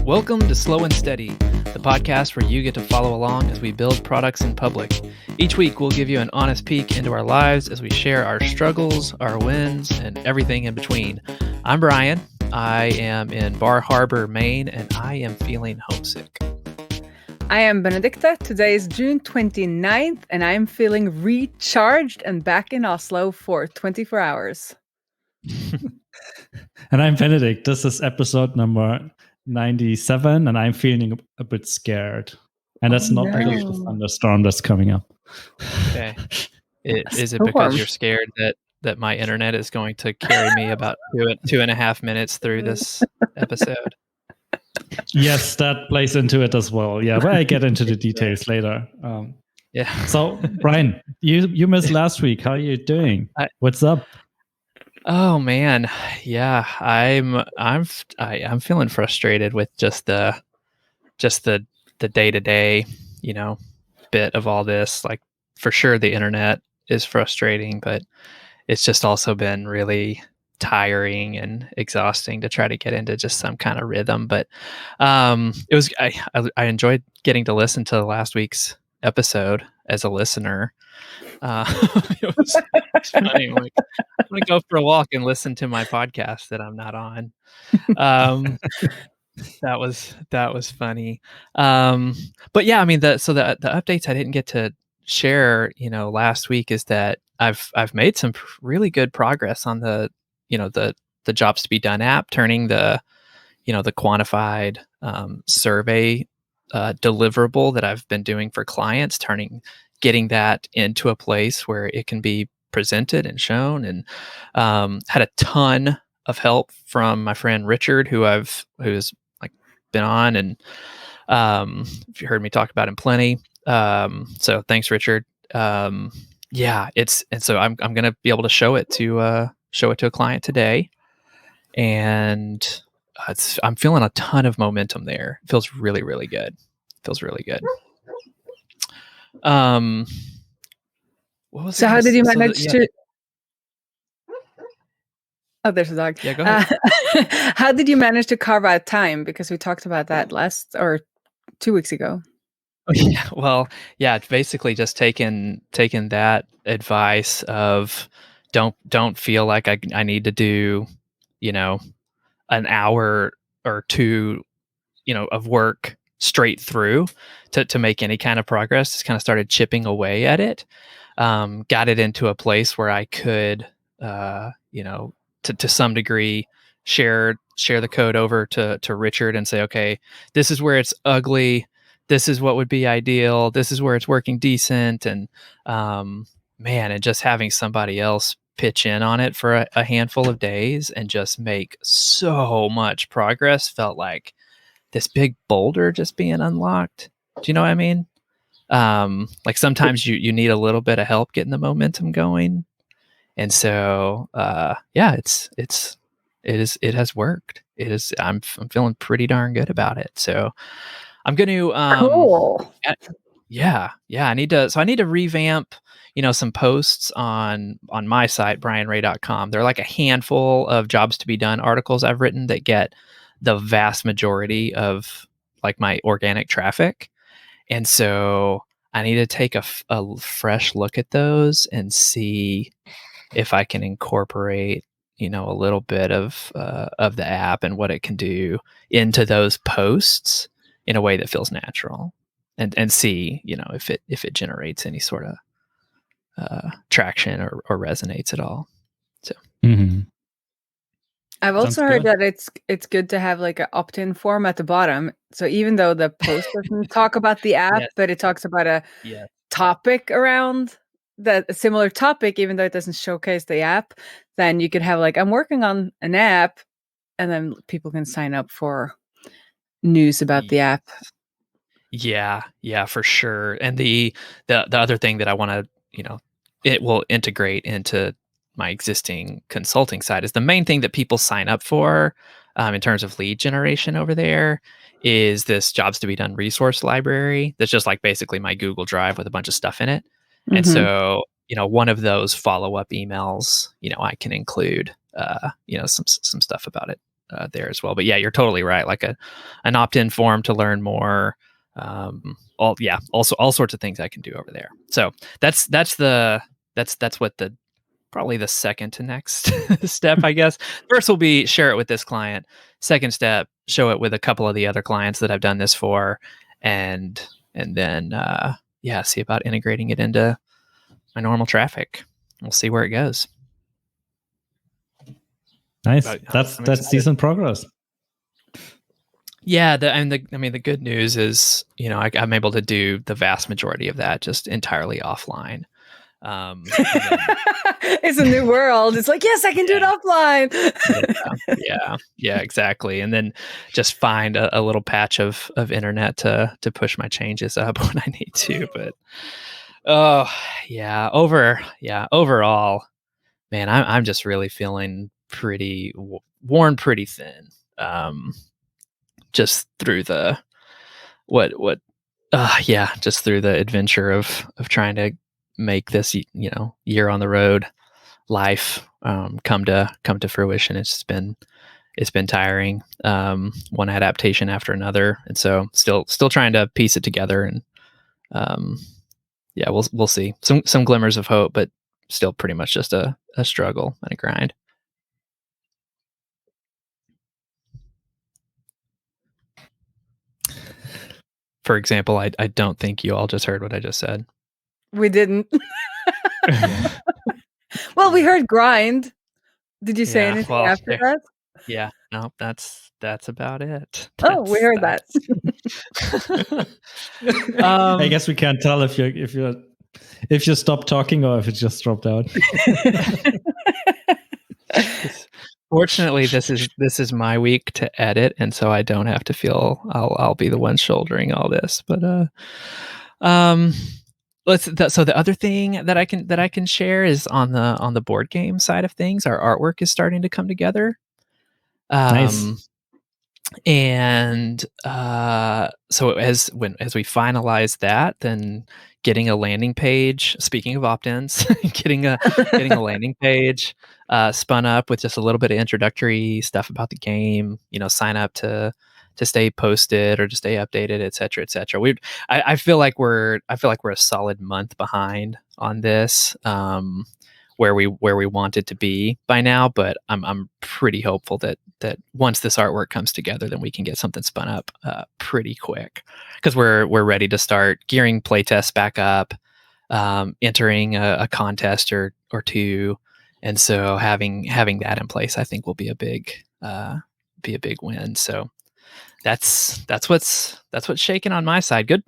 Welcome to Slow and Steady, the podcast where you get to follow along as we build products in public. Each week, we'll give you an honest peek into our lives as we share our struggles, our wins, and everything in between. I'm Brian. I am in Bar Harbor, Maine, and I am feeling homesick. I am Benedicte. Today is June 29th, and I'm feeling recharged and back in Oslo for 24 hours. And I'm Benedikt. This is episode number 97, and I'm feeling a bit scared. And that's not because of the thunderstorm that's coming up. Okay. Is it because you're scared that my internet is going to carry me about 2.5 minutes through this episode? Yes, that plays into it as well. Yeah, but I get into the details later. Yeah. So, Brian, you missed last week. How are you doing? What's up? Oh man, yeah, I'm feeling frustrated with just the day-to-day, bit of all this. Like, for sure the internet is frustrating, but it's just also been really tiring and exhausting to try to get into just some kind of rhythm. But it was I enjoyed getting to listen to last week's episode as a listener. It was funny. I'm like, I'm gonna go for a walk and listen to my podcast that I'm not on. That was funny. But yeah, I mean, the updates I didn't get to share, last week is that I've made some really good progress on the Jobs to Be Done app, turning the quantified survey deliverable that I've been doing for clients, getting that into a place where it can be presented and shown, and had a ton of help from my friend Richard, who's like been on, and if you heard me talk about him plenty. So thanks, Richard. Yeah, so I'm gonna be able to show it to a client today, and I'm feeling a ton of momentum there. It feels really, really good. How did you manage to? Oh, there's a dog. Yeah, go ahead. How did you manage to carve out time? Because we talked about that last or 2 weeks ago. Oh, yeah. Well, yeah, it's basically just taking that advice of don't feel like I need to do, an hour or two, of work straight through to make any kind of progress. Just kind of started chipping away at it. Got it into a place where I could, to some degree, share the code over to Richard and say, okay, this is where it's ugly. This is what would be ideal. This is where it's working decent. And and just having somebody else pitch in on it for a handful of days and just make so much progress felt like this big boulder just being unlocked. Do you know what I mean? Like sometimes you need a little bit of help getting the momentum going. And so, it has worked. I'm feeling pretty darn good about it. So I'm going to, cool. I need to revamp, some posts on my site, brianray.com. There are like a handful of Jobs to Be Done articles I've written that get the vast majority of like my organic traffic. And so I need to take a fresh look at those and see if I can incorporate, a little bit of the app and what it can do into those posts in a way that feels natural, and see, if it generates any sort of traction or resonates at all. So. Mm-hmm. I've also heard that it's good to have like an opt-in form at the bottom. So even though the post doesn't talk about the app, yes, but it talks about a topic around a similar topic, even though it doesn't showcase the app, then you could have like, I'm working on an app, and then people can sign up for news about the app. Yeah, for sure. And the other thing that I want to, it will integrate into my existing consulting side is the main thing that people sign up for in terms of lead generation over there is this Jobs to Be Done resource library. That's just like basically my Google Drive with a bunch of stuff in it. Mm-hmm. And so, one of those follow-up emails, I can include, some stuff about it there as well. But yeah, you're totally right. Like an opt-in form to learn more. Also all sorts of things I can do over there. So that's what probably the second to next step, I guess. First will be share it with this client. Second step, show it with a couple of the other clients that I've done this for, and then see about integrating it into my normal traffic. We'll see where it goes. Nice. That's decent progress. Yeah, the good news is, I'm able to do the vast majority of that just entirely offline. It's a new world. It's like, yes, I can do it offline. Yeah, exactly. And then just find a little patch of internet to push my changes up when I need to. But overall, man, I'm just really feeling pretty worn pretty thin. Just through the just through the adventure of trying to make this year on the road life come to fruition. It's been tiring, one adaptation after another, and so still trying to piece it together. And we'll see some glimmers of hope, but still pretty much just a struggle and a grind. For example, I don't think you all just heard what I just said. We didn't. Well, we heard grind. Did you say anything after that? Yeah, no, that's about it. We heard that. I guess we can't tell if you stop talking or if it just dropped out. Fortunately, this is my week to edit, and so I don't have to feel I'll be the one shouldering all this. But so the other thing that I can share is on the board game side of things. Our artwork is starting to come together. Nice. And so as we finalize that, then getting a landing page. Speaking of opt-ins, getting a landing page spun up with just a little bit of introductory stuff about the game. Sign up to stay posted or to stay updated, et cetera, et cetera. I feel like we're a solid month behind on this. Where we wanted to be by now, but I'm pretty hopeful that once this artwork comes together, then we can get something spun up pretty quick, because we're ready to start gearing playtests back up, entering a contest or two, and so having that in place, I think will be a big win. So that's what's shaking on my side. Good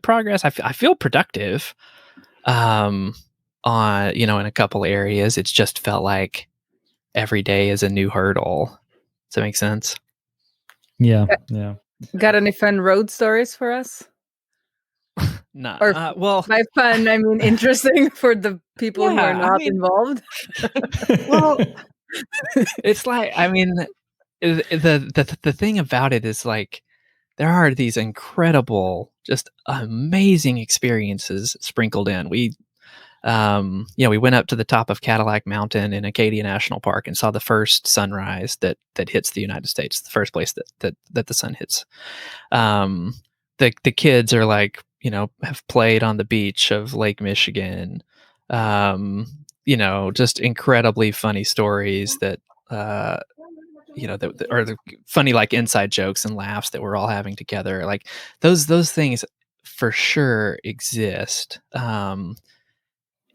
progress. I feel productive. In a couple areas, it's just felt like every day is a new hurdle. Does that make sense? Yeah. Got any fun road stories for us? No. Well, by fun, I mean interesting for the people who are not involved. Well, it's like, the thing about it is, like, there are these incredible, just amazing experiences sprinkled in. We went up to the top of Cadillac Mountain in Acadia National Park and saw the first sunrise that hits the United States, the first place that the sun hits. The kids are like, have played on the beach of Lake Michigan. Just incredibly funny stories that are the funny, like, inside jokes and laughs that we're all having together. Like those things for sure exist.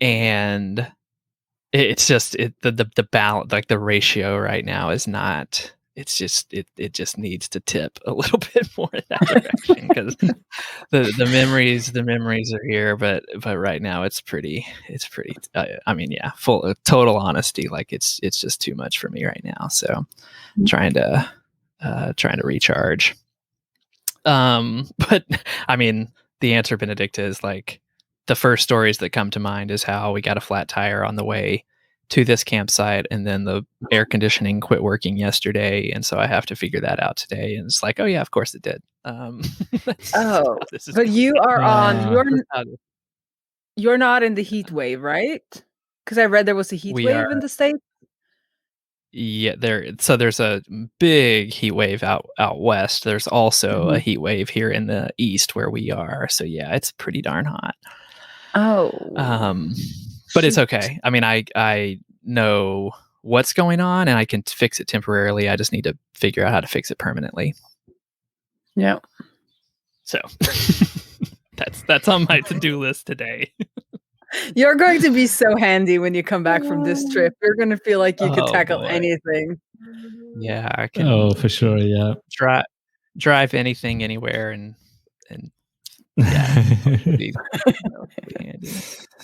And it's just the balance, like the ratio right now is not. It's just it just needs to tip a little bit more in that direction, because the memories are here, but right now it's pretty. Full total honesty, like it's just too much for me right now. So trying to recharge. But the answer, Benedicte, is like, the first stories that come to mind is how we got a flat tire on the way to this campsite, and then the air conditioning quit working yesterday, and so I have to figure that out today. And it's like, oh yeah, of course it did. But you are you're not in the heat wave, right? Because I read there was a heat wave in the States. Yeah, there's a big heat wave out west. There's also a heat wave here in the east where we are. So yeah, it's pretty darn hot. Oh. But it's okay. I mean, I know what's going on and I can fix it temporarily. I just need to figure out how to fix it permanently. Yeah. So that's on my to-do list today. You're going to be so handy when you come back from this trip. You're going to feel like you could tackle anything. Yeah, I can. For sure. Yeah. Drive anything anywhere and yeah, it'll be handy.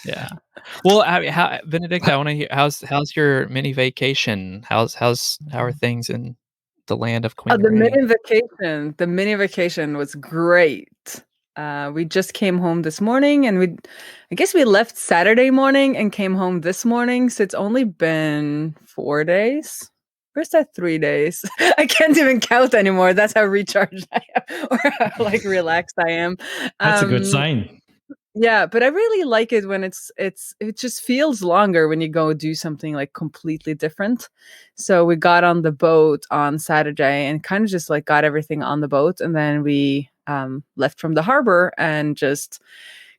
Yeah. Well, Benedict, I want to hear how's your mini vacation? How are things in the land of Queen Ray? The mini vacation was great. We just came home this morning, and I guess we left Saturday morning and came home this morning. So it's only been 4 days. Or is that 3 days? I can't even count anymore. That's how recharged I am, or how relaxed I am. That's a good sign. Yeah, but I really like it when it just feels longer when you go do something like completely different. So we got on the boat on Saturday and kind of just like got everything on the boat, and then we left from the harbor and just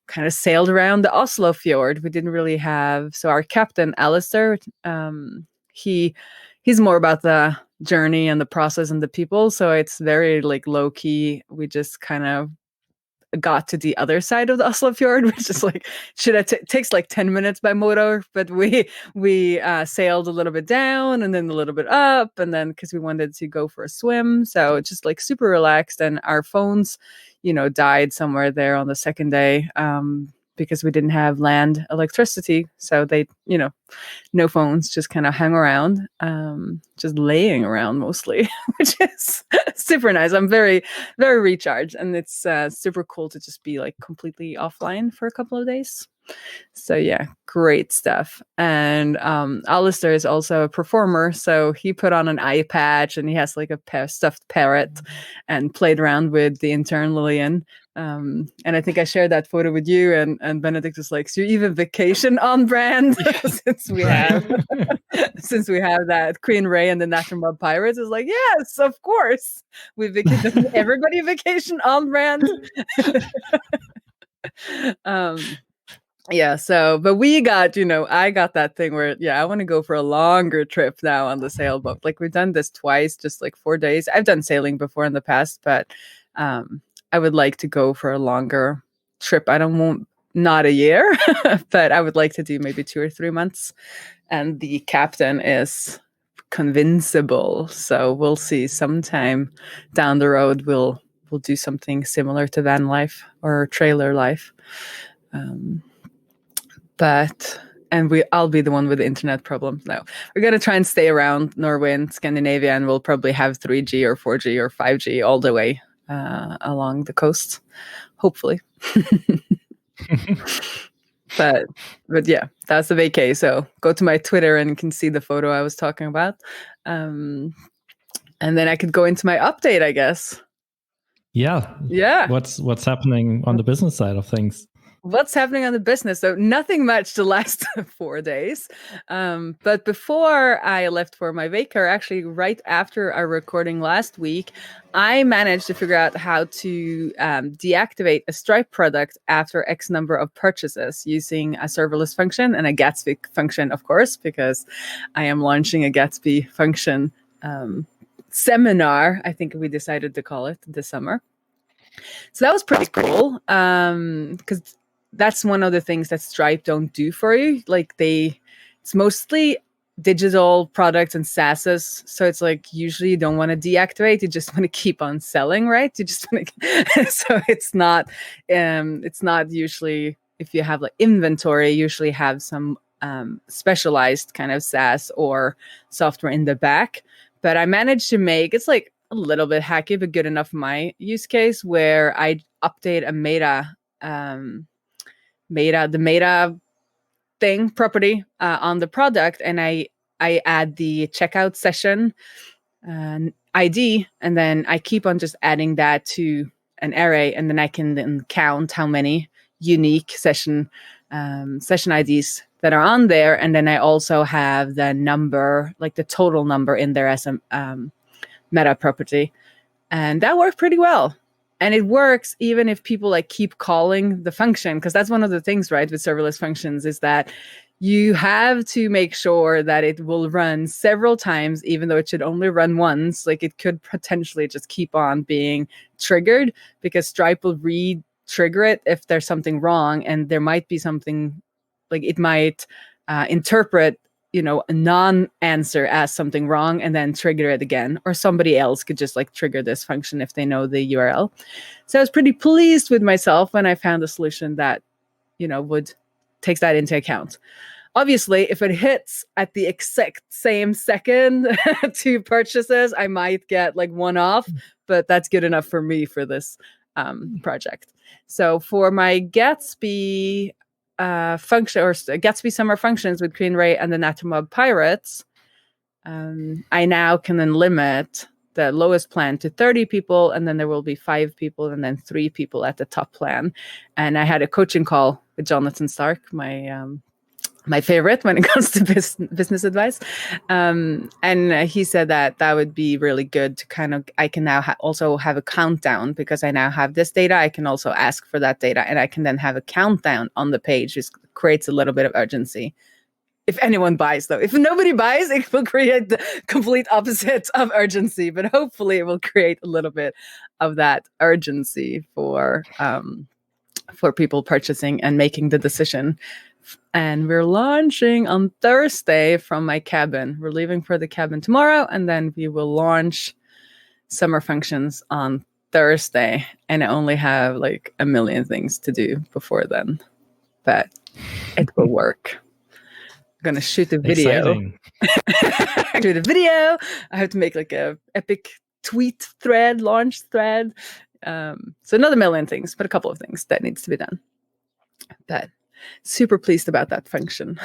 kind of sailed around the Oslo fjord. We didn't really have, so our captain Alistair, he's more about the journey and the process and the people, so it's very like low key. We just kind of got to the other side of the Oslo fjord, which is like takes like 10 minutes by motor, but we sailed a little bit down and then a little bit up, and then because we wanted to go for a swim, so just like super relaxed. And our phones died somewhere there on the second day because we didn't have land electricity, so they no phones, just kind of hang around, just laying around mostly, which is super nice. I'm very, very recharged, and it's super cool to just be like completely offline for a couple of days. So yeah, great stuff. And Alistair is also a performer, so he put on an eye patch and he has like a stuffed parrot and played around with the intern Lillian. And I think I shared that photo with you, and Benedict was like, "So you even vacation on brand?" since we have that Queen Ray and the Natural Mob Pirates. Is like, yes, of course, we vacation. Everybody vacation on brand. Yeah, so, but we got, I got that thing where, I want to go for a longer trip now on the sailboat. Like we've done this twice, just like 4 days. I've done sailing before in the past, but I would like to go for a longer trip. I don't want, not a year, but I would like to do maybe 2 or 3 months. And the captain is convincible. So we'll see sometime down the road, we'll do something similar to van life or trailer life. I'll be the one with the internet problem. No, we're going to try and stay around Norway and Scandinavia, and we'll probably have 3G or 4G or 5G all the way along the coast, hopefully. but yeah, that's the vacay. So go to my Twitter and you can see the photo I was talking about. And then I could go into my update, I guess. Yeah. What's happening on the business side of things? What's happening on the business? So nothing much the last 4 days. But before I left for my vacay, actually right after our recording last week, I managed to figure out how to deactivate a Stripe product after X number of purchases using a serverless function and a Gatsby function, of course, because I am launching a Gatsby function seminar, I think we decided to call it, this summer. So that was pretty cool, because that's one of the things that Stripe don't do for you. Like it's mostly digital products and SaaSes. So it's like usually you don't want to deactivate. You just want to keep on selling, right? You just want to. So it's not usually, if you have like inventory, you usually have some specialized kind of SaaS or software in the back. But I managed to make, it's like a little bit hacky, but good enough for my use case, where I update a the meta thing property on the product, and I add the checkout session ID, and then I keep on just adding that to an array, and then I can then count how many unique session IDs that are on there. And then I also have the number, like the total number in there as a meta property. And that worked pretty well. And it works even if people like keep calling the function, because that's one of the things, right, with serverless functions is that you have to make sure that it will run several times, even though it should only run once. Like it could potentially just keep on being triggered because Stripe will re-trigger it if there's something wrong, and there might be something like it might interpret, a non-answer as something wrong and then trigger it again. Or somebody else could just like trigger this function if they know the URL. So I was pretty pleased with myself when I found a solution that, would takes that into account. Obviously, if it hits at the exact same second 2 purchases, I might get like one off, but that's good enough for me for this project. So for my Gatsby function, or Gatsby Summer Functions with Queen Ray and the Nattermob Pirates, I now can then limit the lowest plan to 30 people, and then there will be 5 people and then 3 people at the top plan. And I had a coaching call with Jonathan Stark, my favorite when it comes to business advice. And he said that would be really good to kind of, I can now also have a countdown because I now have this data. I can also ask for that data, and I can then have a countdown on the page, which creates a little bit of urgency. If anyone buys, though. If nobody buys, it will create the complete opposite of urgency, but hopefully it will create a little bit of that urgency for people purchasing and making the decision. And we're launching on Thursday from my cabin. We're leaving for the cabin tomorrow, and then we will launch Summer Functions on Thursday. And I only have like a million things to do before then, but it will work. I'm gonna shoot a video. Shoot a video. I have to make like a epic tweet thread, launch thread. So not a million things, but a couple of things that needs to be done. But super pleased about that function.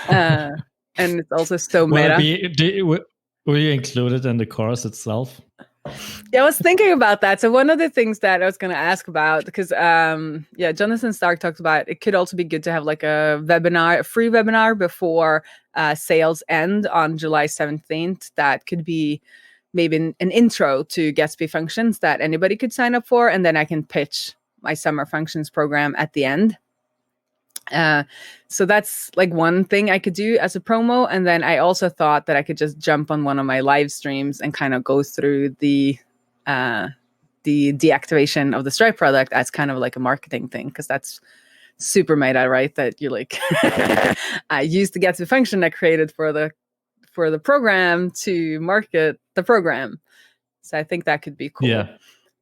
And it's also so meta. Will you include it in the course itself? Yeah, I was thinking about that. So one of the things that I was going to ask about, because Jonathan Stark talked about it could also be good to have like a free webinar before sales end on July 17th. That could be maybe an intro to Gatsby Functions that anybody could sign up for, and then I can pitch my Summer Functions program at the end. So that's like one thing I could do as a promo. And then I also thought that I could just jump on one of my live streams and kind of go through the deactivation of the Stripe product as kind of like a marketing thing, because that's super meta, right? That you like I used the Gatsby function I created for the program to market the program. So I think that could be cool. Yeah.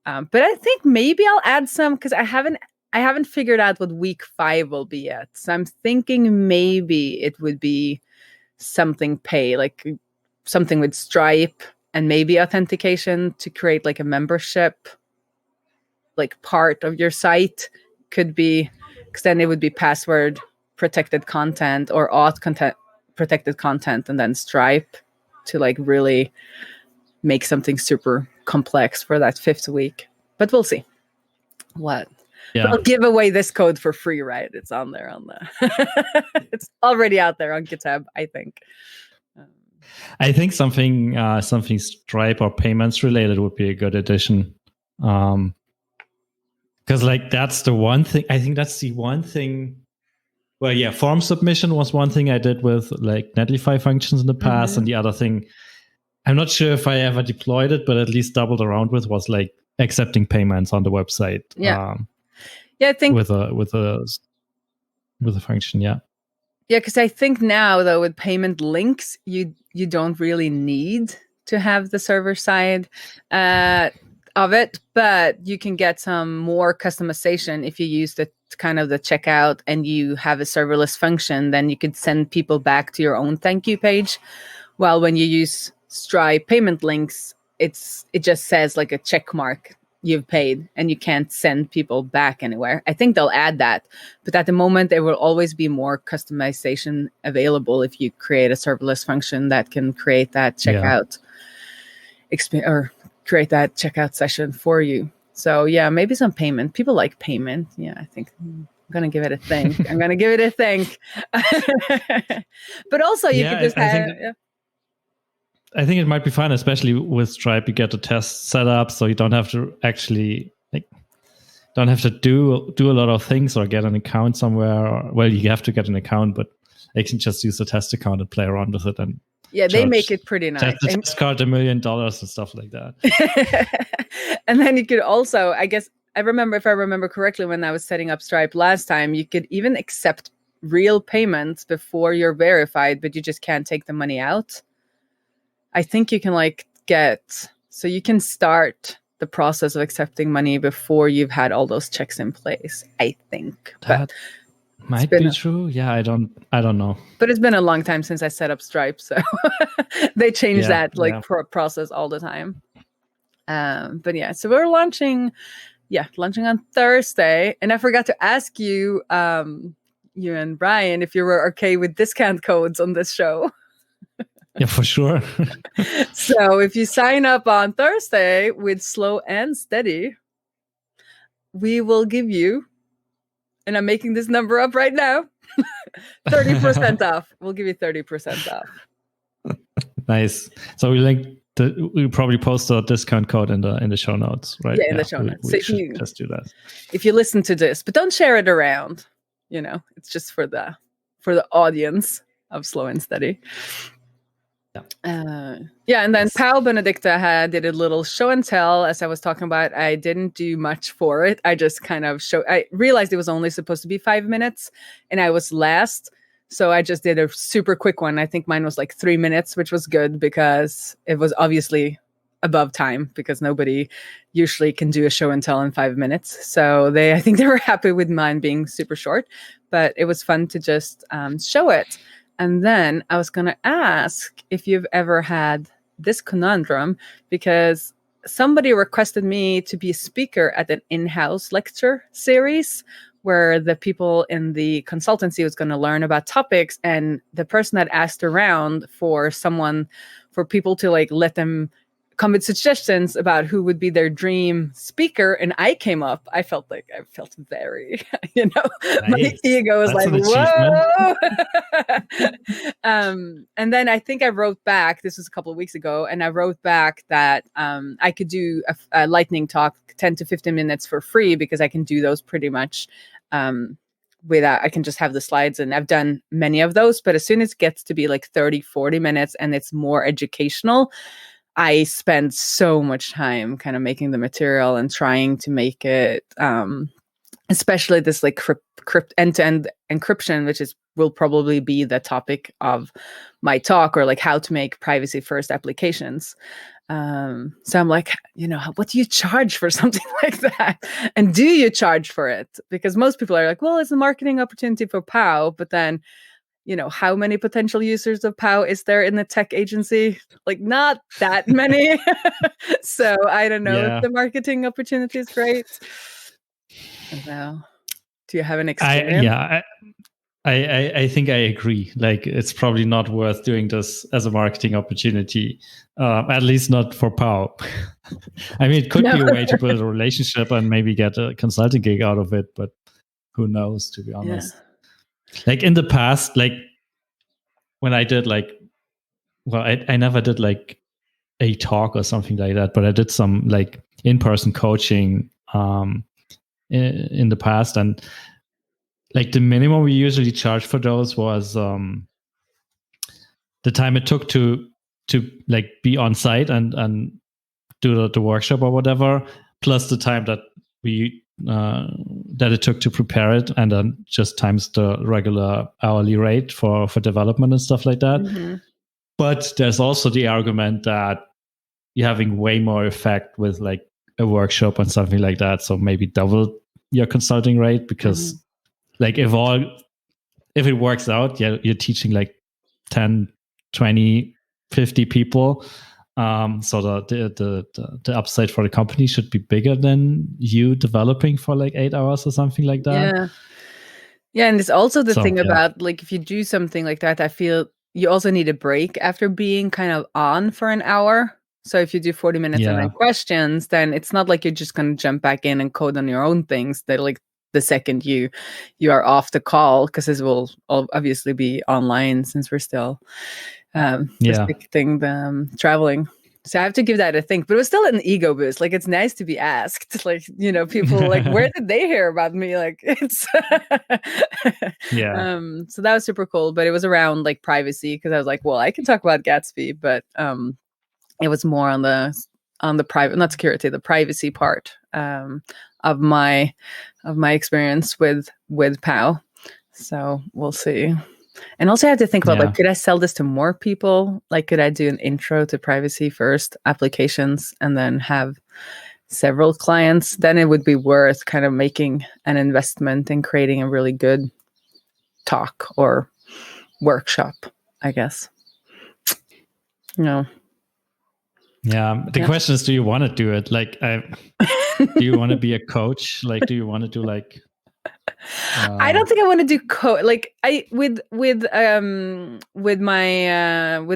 But I think maybe I'll add some, because I haven't figured out what week 5 will be yet. So I'm thinking maybe it would be something like something with Stripe and maybe authentication to create like a membership, like part of your site. Could be, because then it would be password protected content or auth content protected content, and then Stripe to like really make something super complex for that 5th week. But we'll see. What? Yeah. I'll give away this code for free, right? It's on there it's already out there on GitHub, I think. I think something Stripe or payments related would be a good addition. Because like that's the one thing. I think that's the one thing. Well, yeah, form submission was one thing I did with like Netlify functions in the past, and the other thing, I'm not sure if I ever deployed it, but at least doubled around with, was like accepting payments on the website. Yeah. Yeah, I think with a function, yeah. Yeah, because I think now though with payment links, you don't really need to have the server side of it, but you can get some more customization if you use the kind of the checkout and you have a serverless function. Then you could send people back to your own thank you page. While when you use Stripe payment links, it just says like a check mark. You've paid, and you can't send people back anywhere. I think they'll add that, but at the moment there will always be more customization available if you create a serverless function that can create that checkout or create that checkout session for you. So yeah, maybe some payment. People like payment. Yeah, I think going to give it a think. I'm going to give it a think. But also you could just I think it might be fun, especially with Stripe. You get the test set up, so you don't have to actually don't have to do a lot of things or get an account somewhere. Well, you have to get an account, but you can just use the test account and play around with it. And they make it pretty nice. Test card $1 million and stuff like that. And then you could also, I guess, if I remember correctly, when I was setting up Stripe last time, you could even accept real payments before you're verified, but you just can't take the money out. I think you can so you can start the process of accepting money before you've had all those checks in place, I think. That might be true. Yeah, I don't know. But it's been a long time since I set up Stripe, so they change that process all the time. But yeah, so we're launching on Thursday. And I forgot to ask you, you and Brian, if you were okay with discount codes on this show. Yeah, for sure. So if you sign up on Thursday with Slow and Steady, we will give you, and I'm making this number up right now, 30% off. We'll give you 30% off. Nice. So we probably post a discount code in the show notes, right? Yeah, in the show notes. We should just do that. If you listen to this, but don't share it around. It's just for the audience of Slow and Steady. And then Pal Benedicte did a little show and tell, as I was talking about. I didn't do much for it. I just kind of I realized it was only supposed to be 5 minutes, and I was last. So I just did a super quick one. I think mine was like 3 minutes, which was good because it was obviously above time, because nobody usually can do a show and tell in 5 minutes. So I think they were happy with mine being super short, but it was fun to just show it. And then I was going to ask if you've ever had this conundrum, because somebody requested me to be a speaker at an in-house lecture series where the people in the consultancy was going to learn about topics, and the person had asked around for people to let them come with suggestions about who would be their dream speaker, and I came up. I felt very, nice. My ego was whoa. And then I think I wrote back. This was a couple of weeks ago, and I wrote back that I could do a lightning talk, 10 to 15 minutes for free, because I can do those pretty much without. I can just have the slides, and I've done many of those. But as soon as it gets to be 30, 40 minutes, and it's more educational, I spend so much time kind of making the material and trying to make it, especially this end-to-end encryption, which will probably be the topic of my talk, or how to make privacy-first applications. So I'm what do you charge for something like that? And do you charge for it? Because most people are well, it's a marketing opportunity for POW, but then how many potential users of POW is there in the tech agency? Not that many. So I don't know if the marketing opportunity is great. So, do you have an experience? I think I agree. It's probably not worth doing this as a marketing opportunity, at least not for POW. I mean, it could be a way to build a relationship and maybe get a consulting gig out of it, but who knows, to be honest. Yeah. In the past, when I did I never did a talk or something like that, but I did some in-person coaching in the past, and the minimum we usually charge for those was the time it took to be on site and do the workshop or whatever, plus the time that it took to prepare it, and then just times the regular hourly rate for development and stuff like that. Mm-hmm. But there's also the argument that you're having way more effect with a workshop and something like that. So maybe double your consulting rate, because if it works out, you're teaching 10, 20, 50 people. So the upside for the company should be bigger than you developing for 8 hours or something like that. Yeah, and it's also the thing about if you do something like that, I feel you also need a break after being kind of on for an hour. So if you do 40 minutes and then questions, then it's not you're just going to jump back in and code on your own things. That the second you are off the call, because this will obviously be online since we're still restricting the traveling. So I have to give that a think, but it was still an ego boost. Like, it's nice to be asked, like, you know, people like, where did they hear about me? Like, it's so that was super cool, but it was around like privacy, because I was like, well, I can talk about Gatsby, but it was more on the private, not security, the privacy part of my experience with POW. So we'll see. And also I had to think about like, could I sell this to more people? Like, could I do an intro to privacy first, applications, and then have several clients? Then it would be worth kind of making an investment in creating a really good talk or workshop, I guess. No. Yeah. The question is, do you want to do it? Like, do you want to be a coach? Like, do you want to do like... I don't think I want to do like with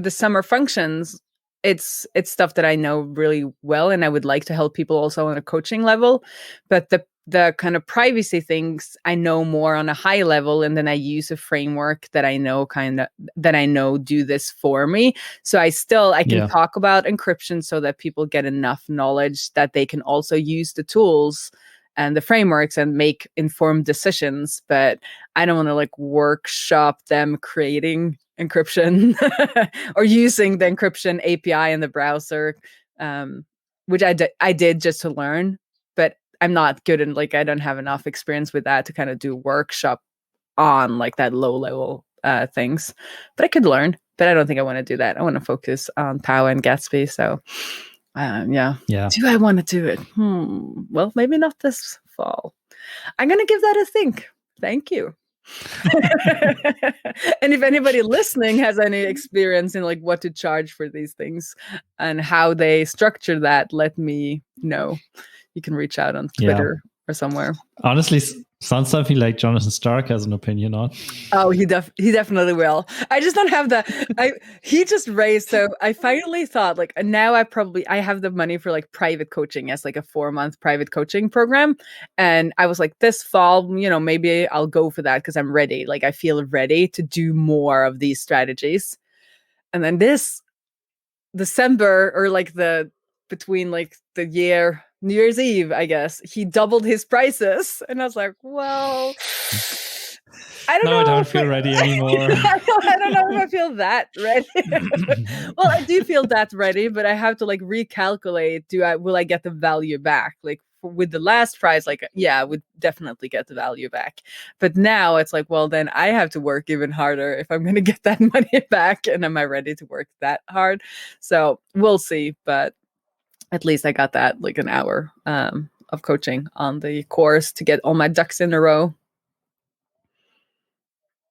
the summer functions. It's stuff that I know really well, and I would like to help people also on a coaching level. But the kind of privacy things I know more on a high level, and then I use a framework that I know do this for me. So I can talk about encryption so that people get enough knowledge that they can also use the tools and the frameworks and make informed decisions. But I don't want to like workshop them creating encryption or using the encryption API in the browser, which I did just to learn, but I'm not good, and like I don't have enough experience with that to kind of do workshop on like that low level things. But I could learn, but I don't think I want to do that. I want to focus on POW and Gatsby. So do I want to do it? Well, maybe not this fall. I'm going to give that a think. Thank you. And if anybody listening has any experience in like what to charge for these things and how they structure that, let me know. You can reach out on Twitter or somewhere. Honestly, sounds something like Jonathan Stark has an opinion on. Oh, he definitely will. I just don't have he just raised, so I finally thought like, now I have the money for like private coaching as like a 4-month private coaching program. And I was like, this fall, you know, maybe I'll go for that because I'm ready. Like I feel ready to do more of these strategies. And then this December, or like between like the New Year's Eve, I guess, he doubled his prices. And I was like, well, I don't feel ready anymore. I don't know if I feel that ready. Well, I do feel that ready, but I have to like recalculate, will I get the value back? Like with the last price, like, I would definitely get the value back. But now it's like, well, then I have to work even harder if I'm going to get that money back. And am I ready to work that hard? So we'll see. But at least I got that like an hour of coaching on the course to get all my ducks in a row.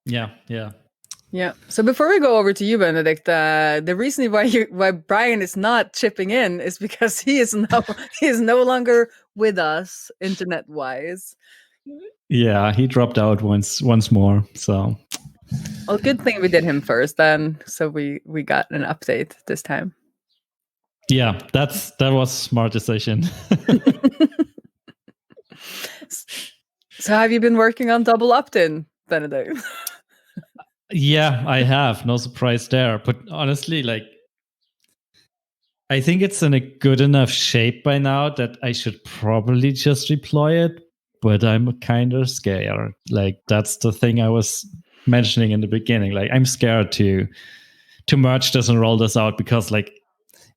Yeah. So before we go over to you, Benedikt, the reason why Brian is not chipping in is because he is no longer with us internet wise. Yeah, he dropped out once more. So, well, good thing we did him first then, so we got an update this time. Yeah, that was a smart decision. So have you been working on double opt-in, Benedikt? Yeah, I have. No surprise there. But honestly, like, I think it's in a good enough shape by now that I should probably just deploy it. But I'm kind of scared. Like, that's the thing I was mentioning in the beginning. Like, I'm scared to merge this and roll this out because, like,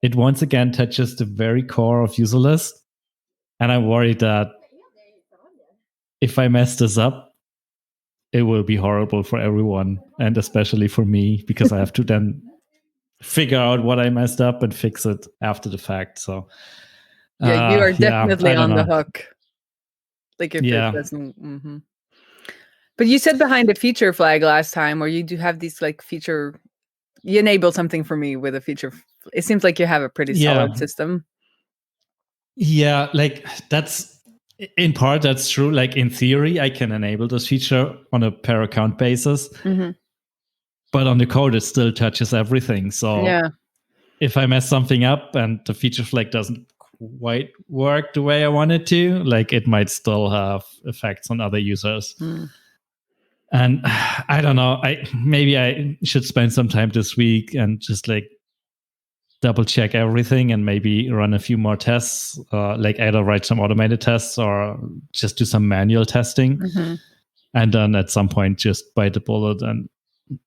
it once again touches the very core of user list. And I'm worried that if I mess this up, it will be horrible for everyone, and especially for me, because I have to then figure out what I messed up and fix it after the fact. So you are definitely on the hook. Like if it doesn't. Mm-hmm. But you said behind a feature flag last time, or you do have these like feature. You enable something for me with a feature. It seems like you have a pretty solid system. Yeah, like that's. In part, that's true. Like in theory, I can enable this feature on a per account basis, but on the code, it still touches everything. So if I mess something up and the feature flag doesn't quite work the way I wanted to, like it might still have effects on other users. And I don't know, maybe I should spend some time this week and just like double check everything and maybe run a few more tests, like either write some automated tests or just do some manual testing. And then at some point just bite the bullet and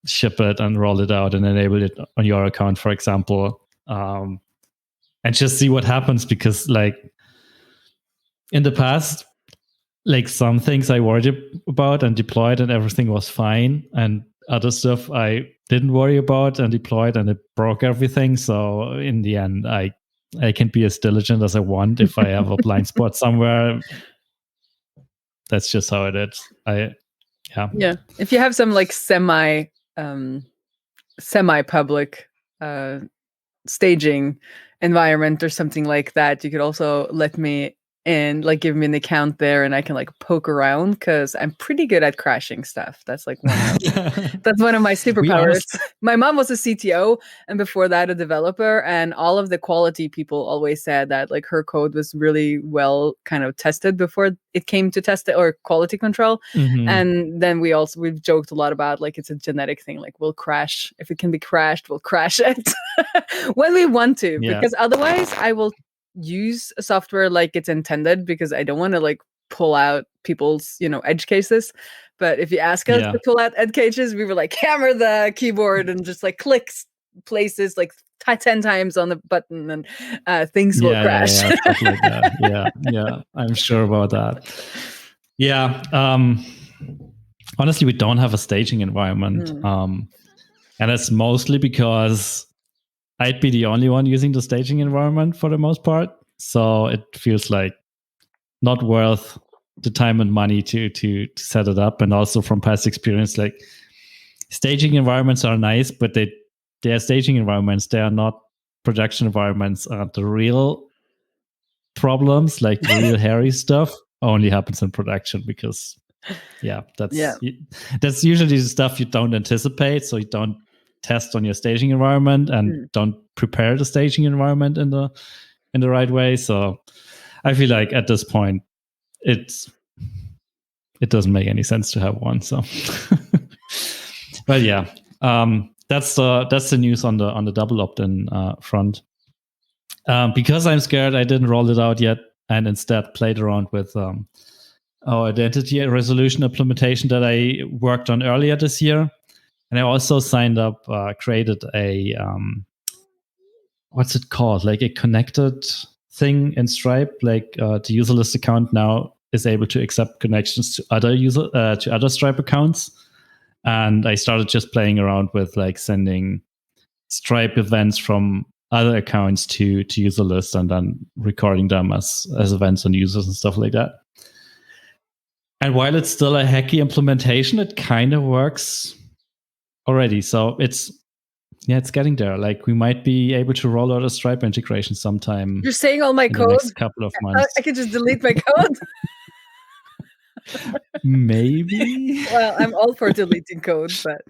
ship it and roll it out and enable it on your account, for example, and just see what happens. Because like in the past, like some things I worried about and deployed and everything was fine, and other stuff I didn't worry about and deployed and it broke everything. So in the end, I can be as diligent as I want. If I have a blind spot somewhere, that's just how it is. Yeah. If you have some like semi-public staging environment or something like that, you could also let me in, like give me an account there, and I can like poke around because I'm pretty good at crashing stuff. That's like that's one of my superpowers. My mom was a CTO, and before that a developer, and all of the quality people always said that like her code was really well kind of tested before it came to test it or quality control. And then we've joked a lot about like it's a genetic thing, like we'll crash if it can be crashed, we'll crash it when we want to, because otherwise I will use a software like it's intended, because I don't want to like pull out people's edge cases. But if you ask us to pull out edge cases, we were like hammer the keyboard and just like click places like 10 times on the button, and things will crash. Stuff like that. Yeah, I'm sure about that. Yeah. Honestly, we don't have a staging environment, and it's mostly because I'd be the only one using the staging environment for the most part. So it feels like not worth the time and money to set it up. And also from past experience, like staging environments are nice, but they are staging environments. They are not production environments. The real problems, like the real hairy stuff, only happens in production, because that's usually the stuff you don't anticipate. So you don't test on your staging environment and don't prepare the staging environment in the right way. So I feel like at this point it doesn't make any sense to have one. So but that's the news on the double opt-in front. Because I'm scared, I didn't roll it out yet, and instead played around with our identity resolution implementation that I worked on earlier this year. And I also signed up, created a, what's it called? Like a connected thing in Stripe. Like the user list account now is able to accept connections to other Stripe accounts. And I started just playing around with like sending Stripe events from other accounts to user list, and then recording them as events on users and stuff like that. And while it's still a hacky implementation, it kind of works already. So it's getting there. Like we might be able to roll out a Stripe integration sometime. You're saying all my code? Next couple of months. I could just delete my code. Maybe. Well, I'm all for deleting code, but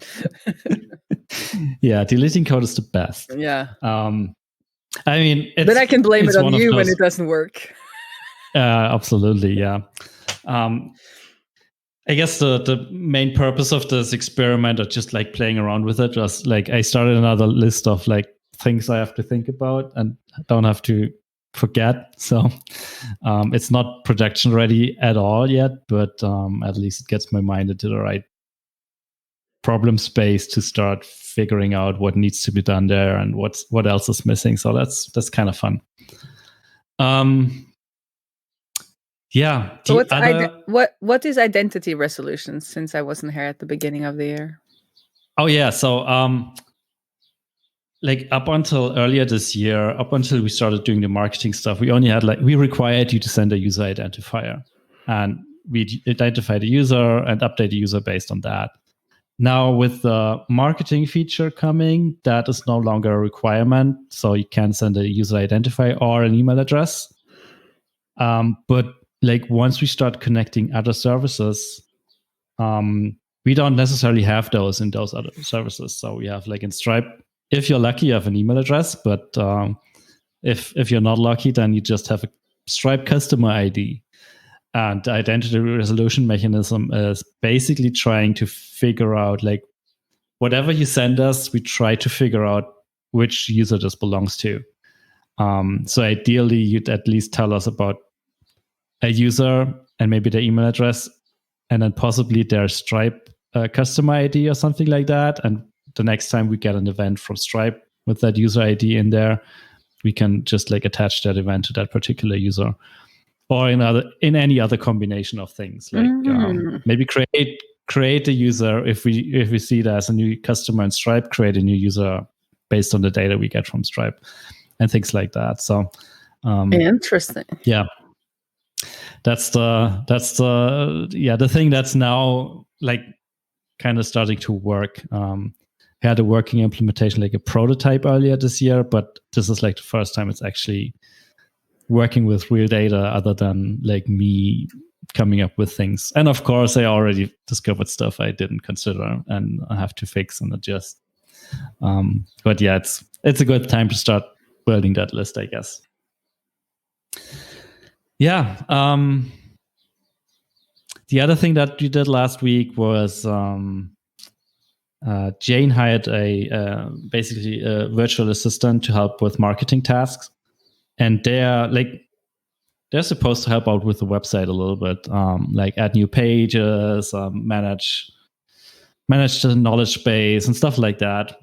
deleting code is the best. Yeah. I mean, then I can blame it on you when it doesn't work. Absolutely, yeah. I guess the main purpose of this experiment, or just like playing around with it, was like I started another list of like things I have to think about and don't have to forget. So it's not production ready at all yet, but at least it gets my mind into the right problem space to start figuring out what needs to be done there and what else is missing. So that's kind of fun. So what is identity resolution, since I wasn't here at the beginning of the year? Oh yeah, so like up until earlier this year, up until we started doing the marketing stuff, we only had we required you to send a user identifier, and we identify the user and update the user based on that. Now with the marketing feature coming, that is no longer a requirement, so you can send a user identifier or an email address. But like once we start connecting other services, we don't necessarily have those in those other services. So we have like in Stripe, if you're lucky, you have an email address, but If you're not lucky, then you just have a Stripe customer ID. And the identity resolution mechanism is basically trying to figure out, like, whatever you send us, we try to figure out which user this belongs to. So ideally, you'd at least tell us about a user and maybe their email address, and then possibly their Stripe customer ID or something like that. And the next time we get an event from Stripe with that user ID in there, we can just like attach that event to that particular user, or in any other combination of things. Like maybe create a user if we see it as a new customer in Stripe, create a new user based on the data we get from Stripe and things like that. So interesting. Yeah. That's the thing that's now like kind of starting to work. Had a working implementation, like a prototype earlier this year, but this is like the first time it's actually working with real data other than like me coming up with things. And of course, I already discovered stuff I didn't consider and I have to fix and adjust. But yeah, it's a good time to start building that list, I guess. Yeah. The other thing that you did last week was Jane hired basically a virtual assistant to help with marketing tasks, and they're supposed to help out with the website a little bit, like add new pages, manage the knowledge base and stuff like that.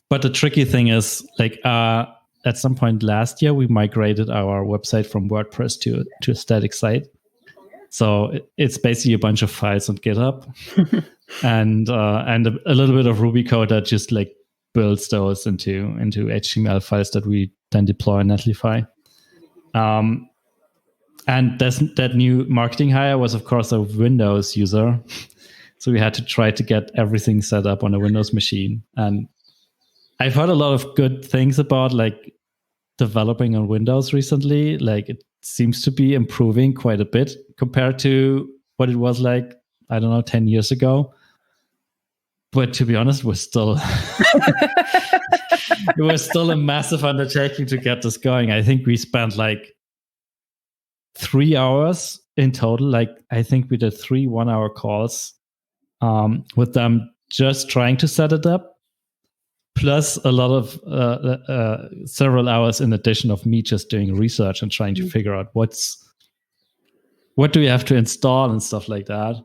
But the tricky thing is, like, at some point last year, we migrated our website from WordPress to a static site. So it's basically a bunch of files on GitHub and a little bit of Ruby code that just like builds those into HTML files that we then deploy in Netlify. And that new marketing hire was, of course, a Windows user. So we had to try to get everything set up on a Windows machine. And I've heard a lot of good things about like developing on Windows recently. Like it seems to be improving quite a bit compared to what it was like, I don't know, 10 years ago. But to be honest, it was still a massive undertaking to get this going. I think we spent like 3 hours in total. Like I think we did 3 one-hour calls with them just trying to set it up, plus a lot of several hours in addition of me just doing research and trying to figure out what do we have to install and stuff like that.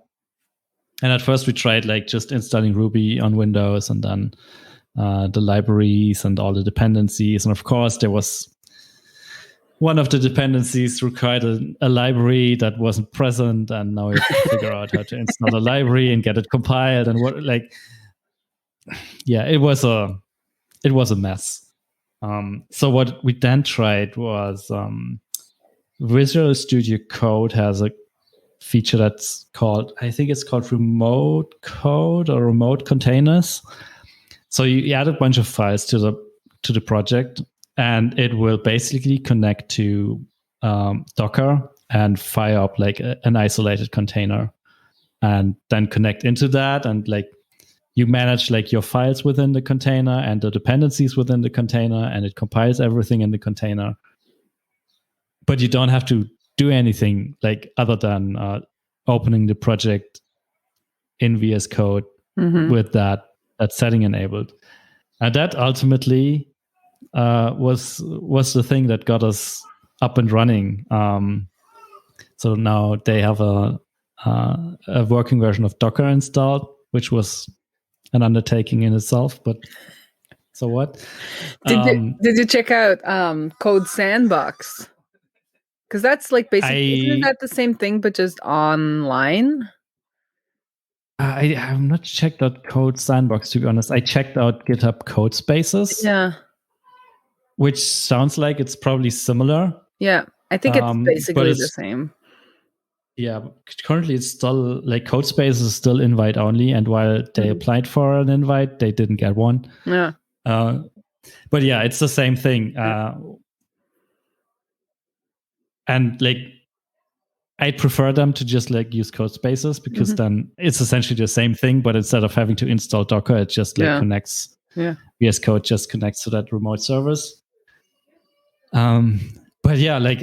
And at first we tried like just installing Ruby on Windows and then the libraries and all the dependencies. And of course there was one of the dependencies required a library that wasn't present, and now we have to figure out how to install a library and get it compiled and what, like, yeah, it was a mess. So what we then tried was Visual Studio Code has a feature that's called, I think it's called remote code or remote containers. So you add a bunch of files to the project, and it will basically connect to Docker and fire up like an isolated container, and then connect into that, and like you manage like your files within the container and the dependencies within the container, and it compiles everything in the container. But you don't have to do anything like other than opening the project in VS Code with that setting enabled. And that ultimately was the thing that got us up and running. So now they have a working version of Docker installed, which was an undertaking in itself, but so what? Did you check out Code Sandbox? Because that's like basically, isn't that the same thing but just online? I have not checked out Code Sandbox, to be honest. I checked out GitHub Code Spaces. Yeah. Which sounds like it's probably similar. Yeah, I think it's basically the same. Yeah, currently it's still like Codespace is still invite only, and while they applied for an invite, they didn't get one. Yeah. But yeah, it's the same thing. And like, I'd prefer them to just like use Codespaces because then it's essentially the same thing, but instead of having to install Docker, it just like connects. Yeah. VS Code just connects to that remote service. But yeah, like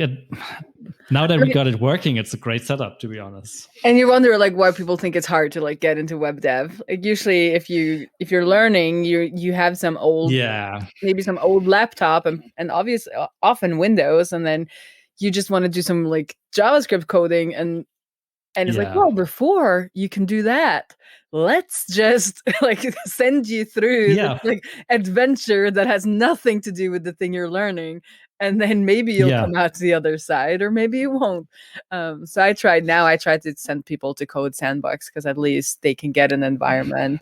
now that we got it working, it's a great setup, to be honest. And you wonder like why people think it's hard to like get into web dev. Like usually if you're learning, you have some old, maybe some old laptop and obviously often Windows, and then you just want to do some like JavaScript coding and it's like, well, before you can do that, let's just like send you through this, like adventure that has nothing to do with the thing you're learning. And then maybe you'll come out to the other side, or maybe you won't. So I try to send people to Code Sandbox because at least they can get an environment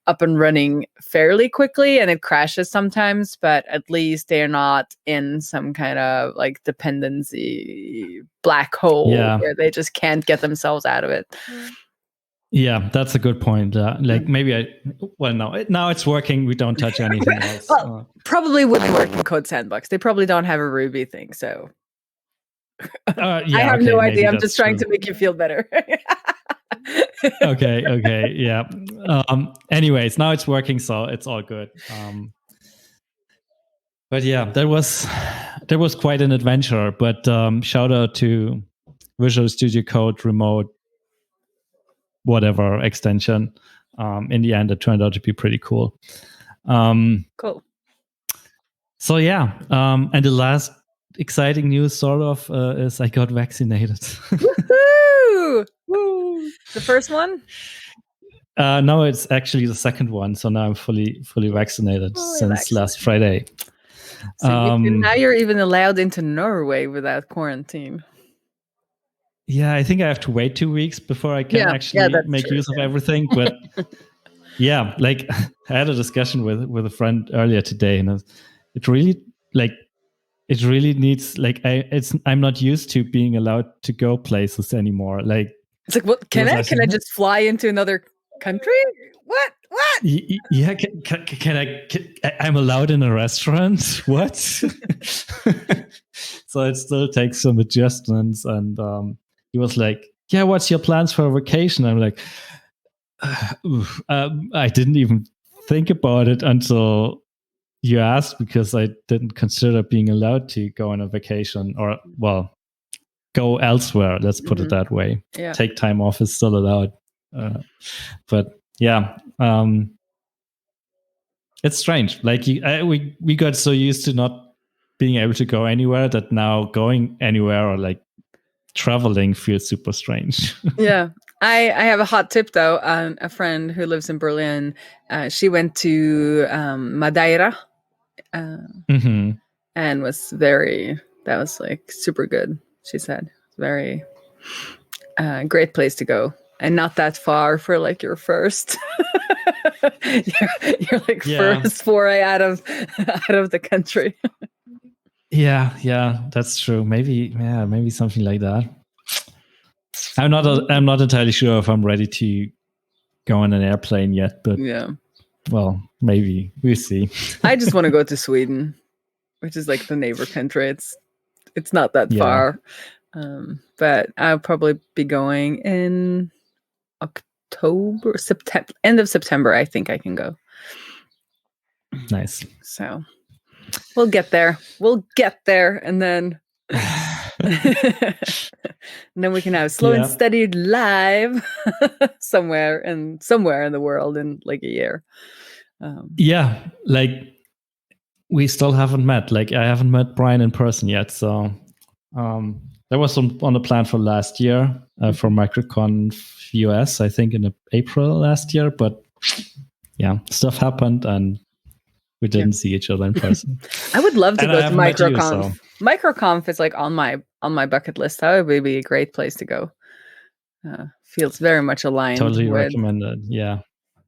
up and running fairly quickly, and it crashes sometimes, but at least they're not in some kind of like dependency black hole where they just can't get themselves out of it. Yeah, that's a good point. Like maybe now it's working. We don't touch anything else. Well, probably wouldn't work in Code Sandbox. They probably don't have a Ruby thing. So I have no idea. I'm just trying to make you feel better. Okay. Yeah. Anyways, now it's working, so it's all good. But yeah, that was quite an adventure. But shout out to Visual Studio Code Remote, whatever extension. In the end, it turned out to be pretty cool. Cool. So yeah, and the last exciting news sort of is I got vaccinated. Woohoo! Woo! The first one? No, it's actually the second one. So now I'm fully vaccinated since last Friday. So now you're even allowed into Norway without quarantine. Yeah, I think I have to wait 2 weeks before I can actually make use of everything. But yeah, like I had a discussion with a friend earlier today, and it really needs like I'm not used to being allowed to go places anymore. Like it's like, what can I just fly into another country? What? Yeah, can I? I'm allowed in a restaurant. What? So it still takes some adjustments, and he was like, "Yeah, what's your plans for a vacation?" I'm like, I didn't even think about it until you asked, because I didn't consider being allowed to go on a vacation, or go elsewhere. Let's put it that way. Yeah. Take time off is still allowed, but yeah. It's strange. Like we got so used to not being able to go anywhere that now going anywhere or like traveling feels super strange. Yeah. I have a hot tip though. A friend who lives in Berlin, she went to Madeira and that was like super good, she said. Very great place to go. And not that far for like your first you're like first foray out of the country. Yeah, that's true. Maybe something like that. I'm not entirely sure if I'm ready to go on an airplane yet, but well, maybe we'll see. I just want to go to Sweden, which is like the neighbor country. It's not that far, but I'll probably be going in September, end of September. I think I can go. Nice. So we'll get there, and then and then we can have Slow and Steady live somewhere in the world in like a year. Like we still haven't met. Like I haven't met Brian in person yet, so there was some on the plan for last year for MicroConf US, I think in April last year, but stuff happened and we didn't see each other in person. I would love to go to MicroConf. MicroConf is like on my bucket list. That would be a great place to go. Feels very much aligned. Totally recommended. Yeah,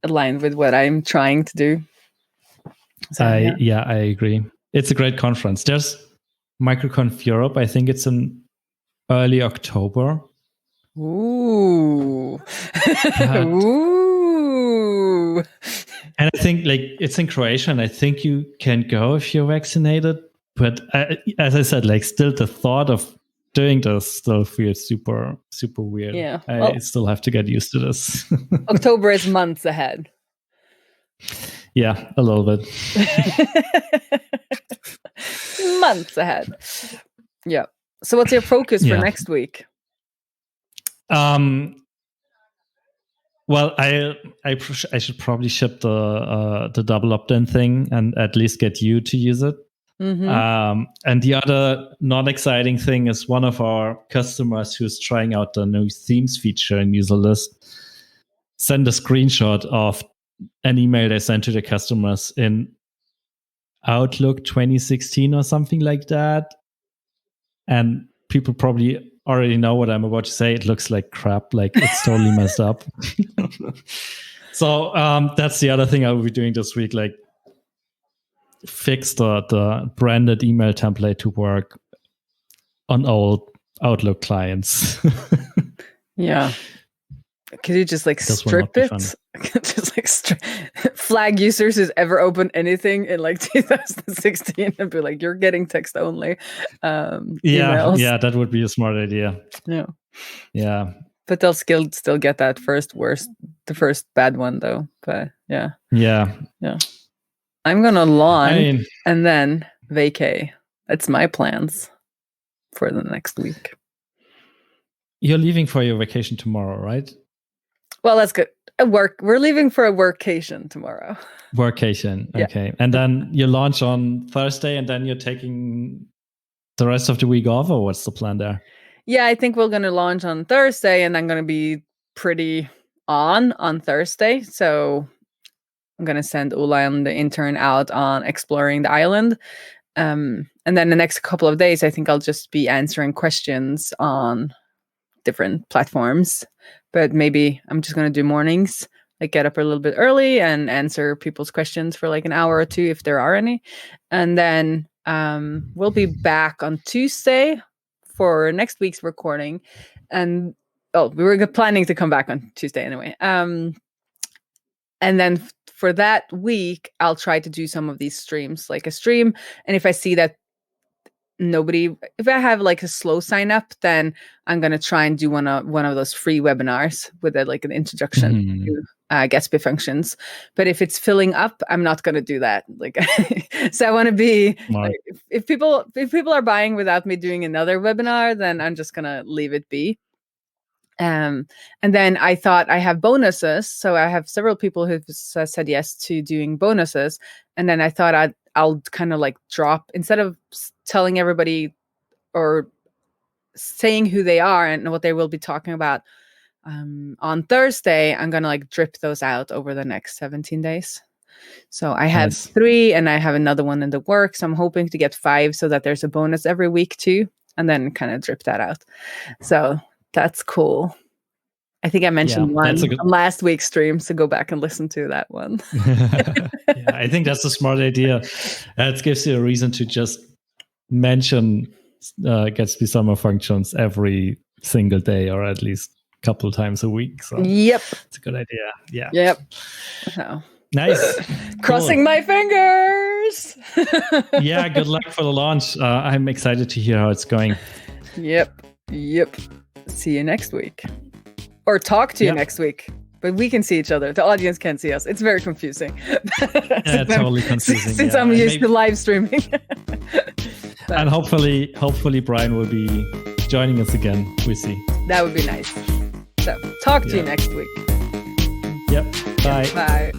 aligned with what I'm trying to do. So, I agree. It's a great conference. There's MicroConf Europe. I think it's in early October. Ooh. Ooh. And I think like it's in Croatia, and I think you can go if you're vaccinated. But as I said, like still the thought of doing this still feels super, super weird. Yeah. I still have to get used to this. October is months ahead. Yeah, a little bit. Months ahead. Yeah. So what's your focus for next week? Well, I should probably ship the double opt-in thing and at least get you to use it. Mm-hmm. And the other non-exciting thing is one of our customers who's trying out the new themes feature in user list send a screenshot of an email they sent to the customers in Outlook 2016 or something like that. And people probably already know what I'm about to say. It looks like crap. Like it's totally messed up. So that's the other thing I will be doing this week. Like fix the branded email template to work on old Outlook clients. Yeah. Could you just like strip it? Just like flag users who's ever opened anything in like 2016 and be like, you're getting text only. Emails. Yeah, that would be a smart idea. Yeah. But they'll still get that the first bad one though. But yeah. I'm gonna launch and then vacay. That's my plans for the next week. You're leaving for your vacation tomorrow, right? Well, that's good. We're leaving for a workation tomorrow. Workation, okay. Yeah. And then you launch on Thursday, and then you're taking the rest of the week off, or what's the plan there? Yeah, I think we're going to launch on Thursday, and I'm going to be pretty on Thursday. So I'm going to send Ola and the intern out on exploring the island. And then the next couple of days, I think I'll just be answering questions on different platforms. But maybe I'm just going to do mornings, like get up a little bit early and answer people's questions for like an hour or two if there are any. And then we'll be back on Tuesday for next week's recording. And we were planning to come back on Tuesday anyway. And then for that week, I'll try to do some of these streams, like a stream. And if I see that if I have like a slow sign up, then I'm going to try and do one of those free webinars with like an introduction to Gatsby Functions. But if it's filling up, I'm not going to do that. Like, so I want to be like, if people are buying without me doing another webinar, then I'm just going to leave it be. And then I thought I have bonuses. So I have several people who've said yes to doing bonuses. And then I thought I'll kind of like drop, instead of telling everybody or saying who they are and what they will be talking about on Thursday, I'm going to like drip those out over the next 17 days. So I have 3 and I have another one in the works. I'm hoping to get 5 so that there's a bonus every week too, and then kind of drip that out. So that's cool. I think I mentioned one on last week's stream, so go back and listen to that one. I think that's a smart idea. It gives you a reason to just mention Gatsby Summer Functions every single day, or at least a couple of times a week. So yep, it's a good idea. Yeah. Yep. So. Nice. Crossing my fingers. Yeah. Good luck for the launch. I'm excited to hear how it's going. Yep. See you next week. Or talk to you next week. But we can see each other. The audience can't see us. It's very confusing. Totally confusing. Since I'm used to live streaming. And hopefully Brian will be joining us again. We'll see. That would be nice. So talk to you next week. Yep. Bye. Bye.